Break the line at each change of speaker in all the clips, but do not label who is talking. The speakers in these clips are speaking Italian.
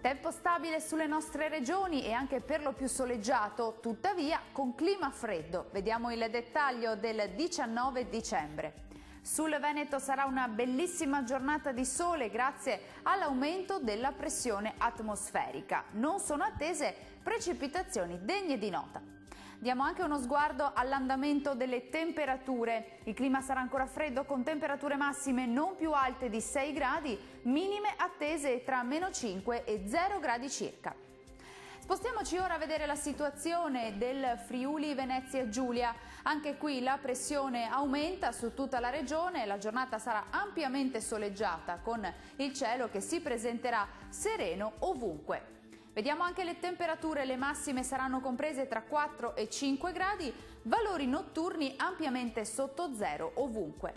Tempo stabile sulle nostre regioni e anche per lo più soleggiato, tuttavia con clima freddo. Vediamo il dettaglio del 19 dicembre. Sul Veneto sarà una bellissima giornata di sole grazie all'aumento della pressione atmosferica. Non sono attese precipitazioni degne di nota. Diamo anche uno sguardo all'andamento delle temperature. Il clima sarà ancora freddo con temperature massime non più alte di 6 gradi, minime attese tra -5 e 0 gradi circa. Spostiamoci ora a vedere la situazione del Friuli Venezia Giulia. Anche qui la pressione aumenta su tutta la regione, la giornata sarà ampiamente soleggiata con il cielo che si presenterà sereno ovunque. Vediamo anche le temperature, le massime saranno comprese tra 4 e 5 gradi, valori notturni ampiamente sotto zero ovunque.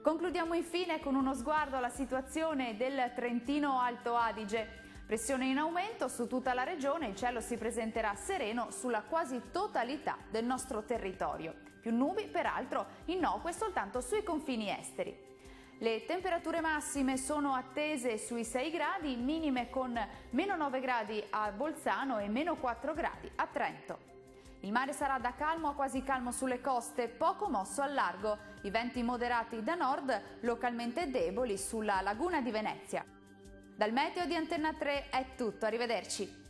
Concludiamo infine con uno sguardo alla situazione del Trentino Alto Adige. Pressione in aumento su tutta la regione, il cielo si presenterà sereno sulla quasi totalità del nostro territorio. Più nubi peraltro innocue soltanto sui confini esteri. Le temperature massime sono attese sui 6 gradi, minime con -9 gradi a Bolzano e -4 gradi a Trento. Il mare sarà da calmo a quasi calmo sulle coste, poco mosso al largo, i venti moderati da nord, localmente deboli sulla laguna di Venezia. Dal meteo di Antenna 3 è tutto, arrivederci.